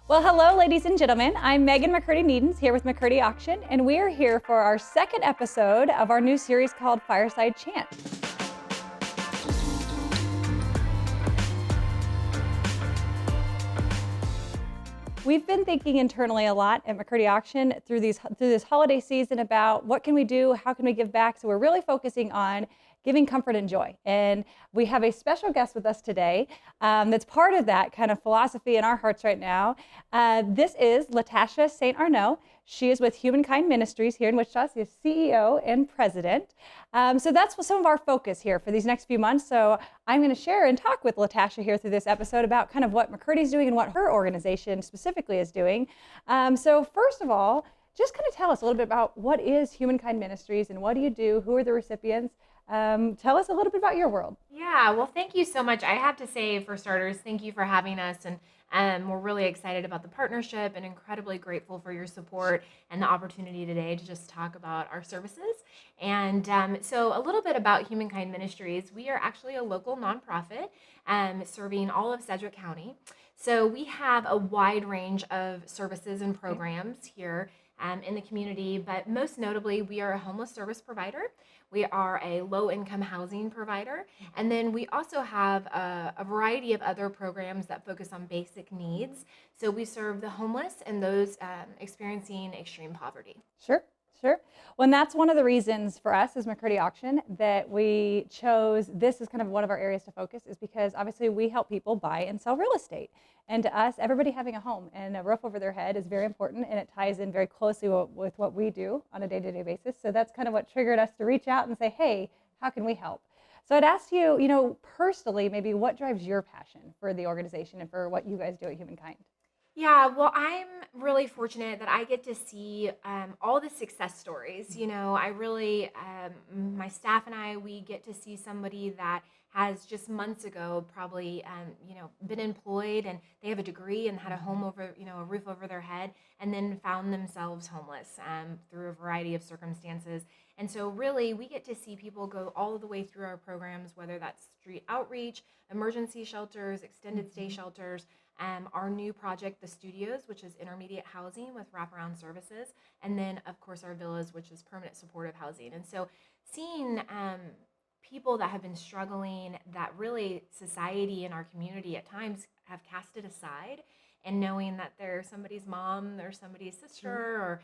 Well, hello, ladies and gentlemen. I'm Megan McCurdy-Needens here with McCurdy Auction, and we are here for our second episode of our new series called Fireside, Chant. We've been thinking internally a lot at McCurdy Auction through this holiday season about what can we do, how can we give back. So we're really focusing on giving comfort and joy. And we have a special guest with us today that's part of that kind of philosophy in our hearts right now. This is Latasha St. Arnaud. She is with HumanKind Ministries here in Wichita. She's CEO and president. So that's some of our focus here for these next few months. So I'm going to share and talk with Latasha here through this episode about kind of what McCurdy's doing and what her organization specifically is doing. So first of all, just kind of tell us a little bit about what is HumanKind Ministries and what do you do? Who are the recipients? Tell us a little bit about your world. Yeah, well, thank you so much. I have to say, for starters, thank you for having us. And we're really excited about the partnership and incredibly grateful for your support and the opportunity today to just talk about our services. And so a little bit about HumanKind Ministries. We are actually a local nonprofit serving all of Sedgwick County. So we have a wide range of services and programs here in the community, but most notably, we are a homeless service provider. We are a low-income housing provider, and then we also have a variety of other programs that focus on basic needs. So we serve the homeless and those experiencing extreme poverty. Sure. Well, and that's one of the reasons for us as McCurdy Auction that we chose this as kind of one of our areas to focus, is because obviously we help people buy and sell real estate. And to us, everybody having a home and a roof over their head is very important, and it ties in very closely with what we do on a day-to-day basis. So that's kind of what triggered us to reach out and say, hey, how can we help? So I'd ask you, personally, maybe what drives your passion for the organization and for what you guys do at HumanKind? Yeah, well, I'm really fortunate that I get to see all the success stories. I really, my staff and I, we get to see somebody that has just months ago probably, been employed and they have a degree and had a home over, a roof over their head, and then found themselves homeless through a variety of circumstances. And so really, we get to see people go all the way through our programs, whether that's street outreach, emergency shelters, extended stay shelters, our new project, The Studios, which is intermediate housing with wraparound services, and then, of course, our villas, which is permanent supportive housing. And so seeing people that have been struggling, that really society and our community at times have casted aside, and knowing that they're somebody's mom, they're somebody's sister, or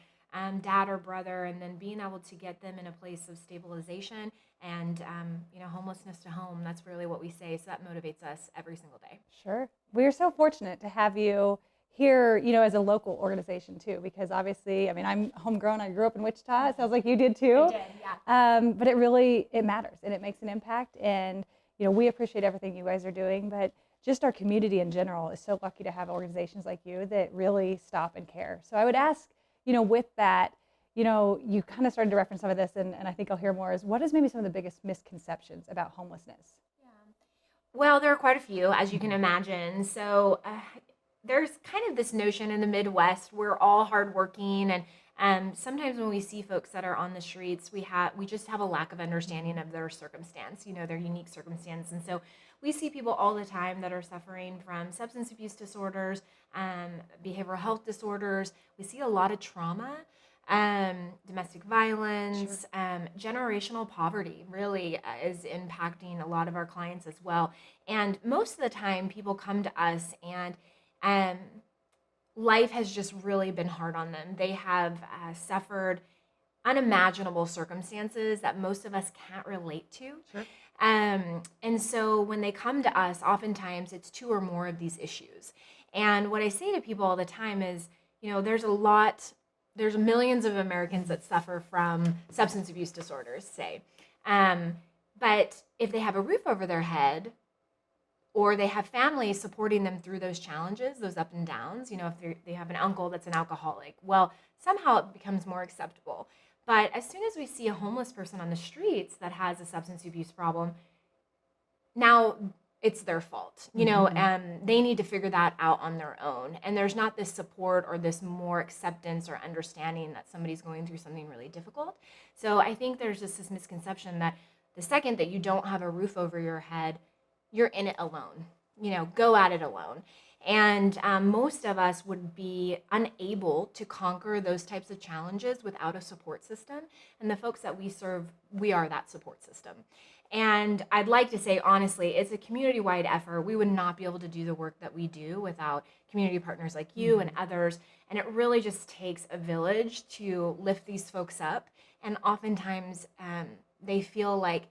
dad or brother, and then being able to get them in a place of stabilization and homelessness to home. That's really what we say. So that motivates us every single day. Sure. We're so fortunate to have you here, as a local organization too, because obviously, I'm homegrown. I grew up in Wichita. It sounds like you did too. I did, yeah. But it matters and it makes an impact. And, we appreciate everything you guys are doing, but just our community in general is so lucky to have organizations like you that really stop and care. So I would ask, with that, you kind of started to reference some of this, and I think I'll hear more, is what is maybe some of the biggest misconceptions about homelessness? Yeah. Well, there are quite a few, as you can imagine. So there's kind of this notion in the Midwest, we're all hardworking, and sometimes when we see folks that are on the streets, we just have a lack of understanding of their circumstance, their unique circumstance. And so we see people all the time that are suffering from substance abuse disorders, behavioral health disorders. We see a lot of trauma, domestic violence, generational poverty really is impacting a lot of our clients as well. And most of the time people come to us and life has just really been hard on them. They have suffered unimaginable circumstances that most of us can't relate to. Sure. And so when they come to us, oftentimes it's two or more of these issues. And what I say to people all the time is, there's millions of Americans that suffer from substance abuse disorders, say. But if they have a roof over their head, or they have families supporting them through those challenges, those up and downs, if they have an uncle that's an alcoholic, well, somehow it becomes more acceptable. But as soon as we see a homeless person on the streets that has a substance abuse problem, now it's their fault, and they need to figure that out on their own. And there's not this support or this more acceptance or understanding that somebody's going through something really difficult. So I think there's just this misconception that the second that you don't have a roof over your head, you're in it alone, go at it alone. And most of us would be unable to conquer those types of challenges without a support system. And the folks that we serve, we are that support system. And I'd like to say, honestly, it's a community-wide effort. We would not be able to do the work that we do without community partners like you and others. And it really just takes a village to lift these folks up. And oftentimes they feel like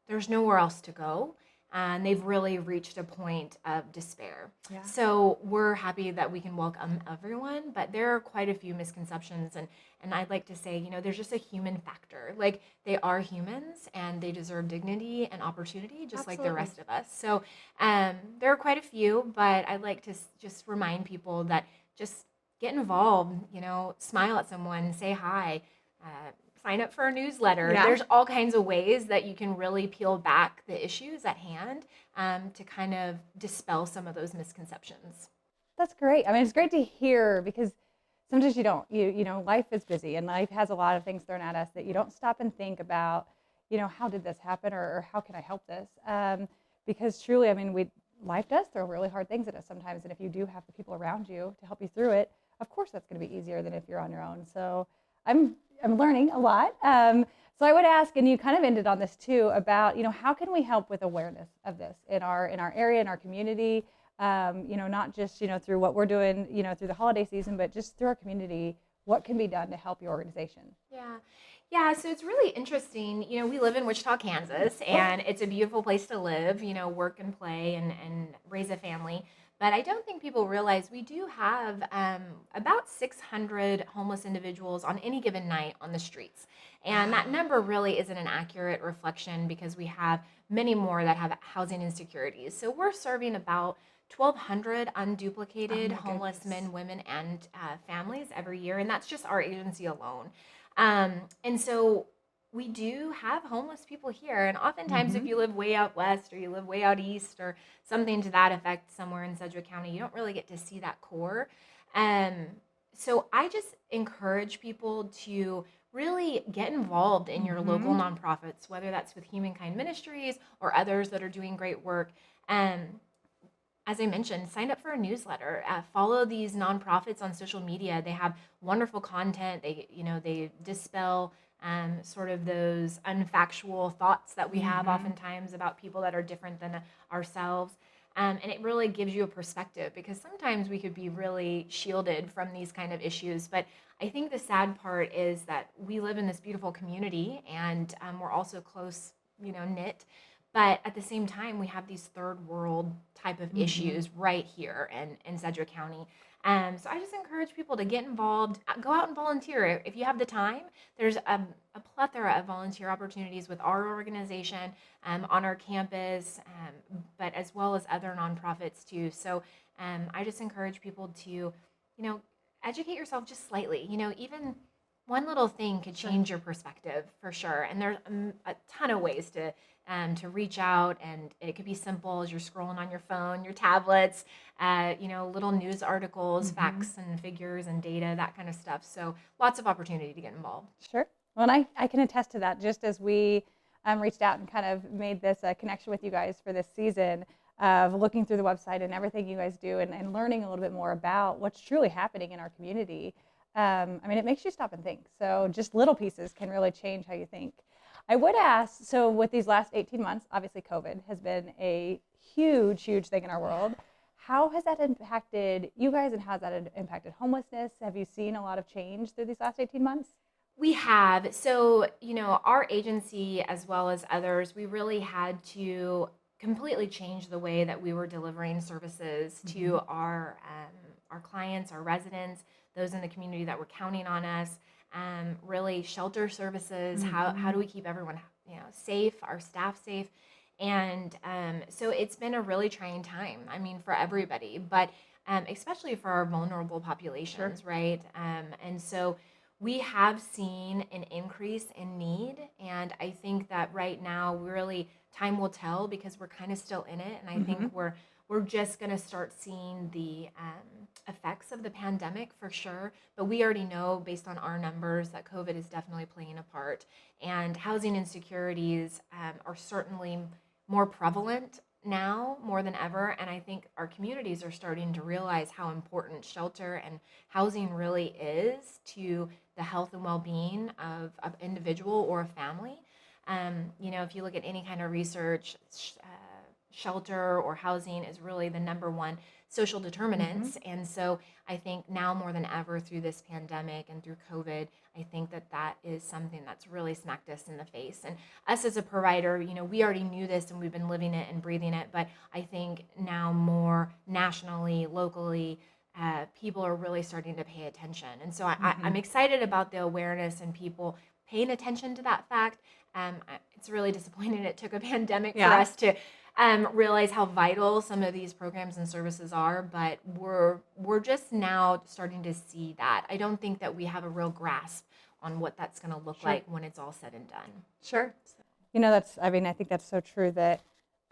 there's nowhere else to go. And they've really reached a point of despair. Yeah. So we're happy that we can welcome everyone, but there are quite a few misconceptions. And I'd like to say, there's just a human factor. Like, they are humans and they deserve dignity and opportunity just like the rest of us. So there are quite a few, but I'd like to just remind people that just get involved, smile at someone, say hi, sign up for a newsletter. Yeah. There's all kinds of ways that you can really peel back the issues at hand to kind of dispel some of those misconceptions. That's great. I mean, it's great to hear, because sometimes you don't, life is busy and life has a lot of things thrown at us that you don't stop and think about, how did this happen, or how can I help this? Because truly, I mean, life does throw really hard things at us sometimes. And if you do have the people around you to help you through it, of course, that's going to be easier than if you're on your own. So I'm learning a lot. So I would ask, and you kind of ended on this too, about, how can we help with awareness of this in our area, in our community, not just, through what we're doing, through the holiday season, but just through our community. What can be done to help your organization? Yeah, so it's really interesting. We live in Wichita, Kansas, and it's a beautiful place to live, work and play and raise a family. But I don't think people realize we do have about 600 homeless individuals on any given night on the streets. And that number really isn't an accurate reflection, because we have many more that have housing insecurities. So we're serving about 1,200 unduplicated homeless men, women, and families every year. And that's just our agency alone. And so we do have homeless people here. And oftentimes, if you live way out west, or you live way out east, or something to that effect somewhere in Sedgwick County, you don't really get to see that core. So I just encourage people to really get involved in your local nonprofits, whether that's with HumanKind Ministries or others that are doing great work. As I mentioned, sign up for a newsletter. Follow these nonprofits on social media. They have wonderful content. They dispel sort of those unfactual thoughts that we have oftentimes about people that are different than ourselves. And it really gives you a perspective, because sometimes we could be really shielded from these kind of issues. But I think the sad part is that we live in this beautiful community, and we're also close, knit. But at the same time, we have these third world type of issues right here in Sedgwick County. So I just encourage people to get involved, go out and volunteer. If you have the time, there's a plethora of volunteer opportunities with our organization on our campus, but as well as other nonprofits too. So I just encourage people to, educate yourself just slightly. Even one little thing could change your perspective for sure. And there's a ton of ways to reach out, and it could be simple as you're scrolling on your phone, your tablets, little news articles, facts and figures and data, that kind of stuff. So lots of opportunity to get involved. Sure. Well, and I can attest to that. Just as we reached out and kind of made this connection with you guys for this season, of looking through the website and everything you guys do, and learning a little bit more about what's truly happening in our community. It makes you stop and think. So just little pieces can really change how you think. I would ask, so with these last 18 months, obviously COVID has been a huge, huge thing in our world. How has that impacted you guys, and how has that impacted homelessness? Have you seen a lot of change through these last 18 months? We have. So, our agency, as well as others, we really had to completely change the way that we were delivering services to our clients, our residents, those in the community that were counting on us. Really shelter services. How do we keep everyone safe, our staff safe? And so it's been a really trying time. For everybody, but especially for our vulnerable populations, right? And so we have seen an increase in need, and I think that right now, really, time will tell, because we're kind of still in it, and I think we're just going to start seeing the effects of the pandemic for sure. But we already know, based on our numbers, that COVID is definitely playing a part, and housing insecurities are certainly more prevalent now more than ever, and I think our communities are starting to realize how important shelter and housing really is to the health and well-being of an individual or a family. If you look at any kind of research, shelter or housing is really the number one social determinants. And so I think now more than ever through this pandemic and through COVID, I think that is something that's really smacked us in the face. And us as a provider, we already knew this and we've been living it and breathing it, but I think now more nationally, locally, people are really starting to pay attention. And so I'm excited about the awareness and people paying attention to that fact. It's really disappointing it took a pandemic for us to realize how vital some of these programs and services are, but we're just now starting to see that. I don't think that we have a real grasp on what that's going to look like when it's all said and done. Sure. I think that's so true that,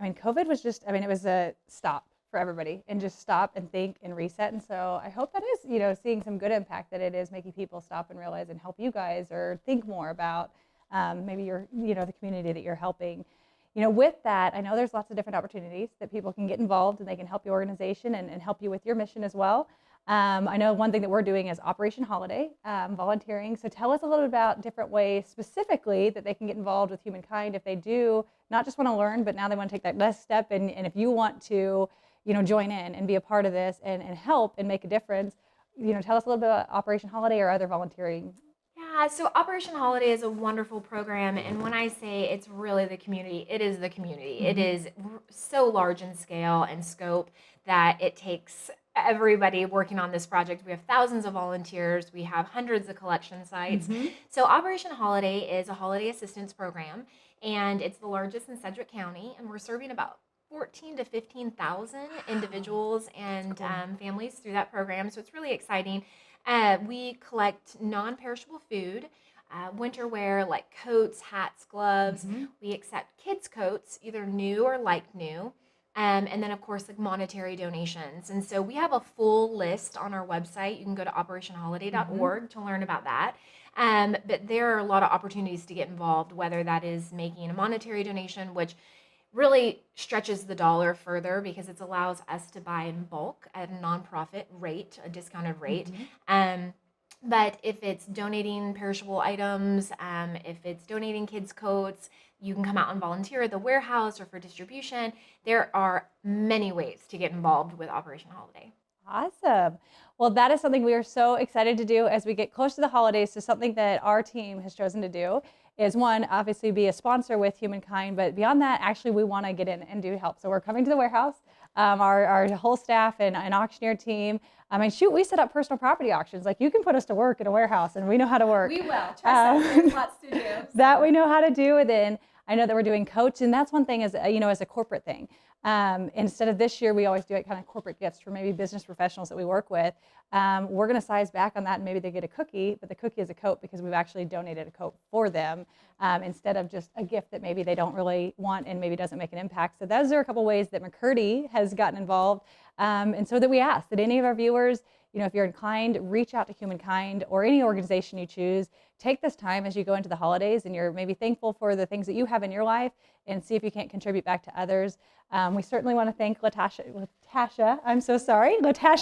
COVID was just, it was a stop for everybody and just stop and think and reset. And so I hope that is, seeing some good impact, that it is making people stop and realize and help you guys or think more about maybe your, the community that you're helping. With that, I know there's lots of different opportunities that people can get involved and they can help your organization and help you with your mission as well. I know one thing that we're doing is Operation Holiday, volunteering. So tell us a little bit about different ways specifically that they can get involved with HumanKind if they do not just want to learn, but now they want to take that next step. And if you want to, join in and be a part of this and help and make a difference, tell us a little bit about Operation Holiday or other volunteering. Yeah, so Operation Holiday is a wonderful program, and when I say it's really the community, it is the community. It is so large in scale and scope that it takes everybody working on this project. We have thousands of volunteers. We have hundreds of collection sites. So Operation Holiday is a holiday assistance program, and it's the largest in Sedgwick County, and we're serving about 14 to 15,000 individuals and families through that program. So it's really exciting. We collect non-perishable food, winter wear like coats, hats, gloves. We accept kids' coats, either new or like new. And then, of course, like monetary donations. And so we have a full list on our website. You can go to operationholiday.org to learn about that. But there are a lot of opportunities to get involved, whether that is making a monetary donation, which really stretches the dollar further because it allows us to buy in bulk at a nonprofit rate, a discounted rate. But if it's donating perishable items, if it's donating kids' coats, you can come out and volunteer at the warehouse or for distribution. There are many ways to get involved with Operation Holiday. Awesome. Well, that is something we are so excited to do as we get close to the holidays. So something that our team has chosen to do is, one, obviously be a sponsor with HumanKind, but beyond that, actually we want to get in and do help. So we're coming to the warehouse, our whole staff and auctioneer team. We set up personal property auctions. Like, you can put us to work in a warehouse and we know how to work. We will. Trust us. There's lots to do. That we know how to do. And then I know that we're doing coats, and that's one thing as a corporate thing. Instead of this year, we always do it kind of corporate gifts for maybe business professionals that we work with. We're going to size back on that, and maybe they get a cookie, but the cookie is a coat because we've actually donated a coat for them instead of just a gift that maybe they don't really want and maybe doesn't make an impact. So those are a couple ways that McCurdy has gotten involved. And so that we ask that any of our viewers, if you're inclined, reach out to HumanKind or any organization you choose. Take this time as you go into the holidays and you're maybe thankful for the things that you have in your life, and see if you can't contribute back to others. We certainly want to thank Latasha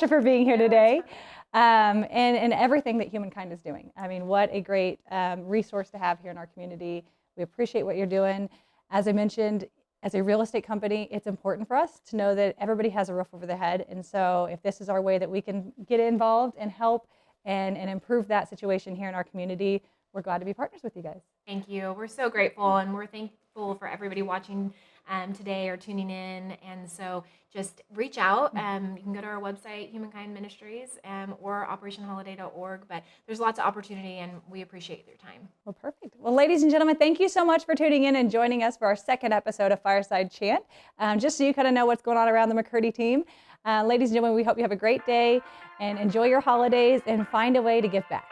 for being here today, and everything that HumanKind is doing. What a great resource to have here in our community. We appreciate what you're doing. As I mentioned, as a real estate company, it's important for us to know that everybody has a roof over their head. And so if this is our way that we can get involved and help and improve that situation here in our community, we're glad to be partners with you guys. Thank you. We're so grateful, and we're thankful for everybody watching today or tuning in. And so just reach out. You can go to our website, HumanKind Ministries, or operationholiday.org. But there's lots of opportunity, and we appreciate your time. Well, perfect. Well, ladies and gentlemen, thank you so much for tuning in and joining us for our second episode of Fireside Chant. Just so you kind of know what's going on around the McCurdy team. Ladies and gentlemen, we hope you have a great day and enjoy your holidays and find a way to give back.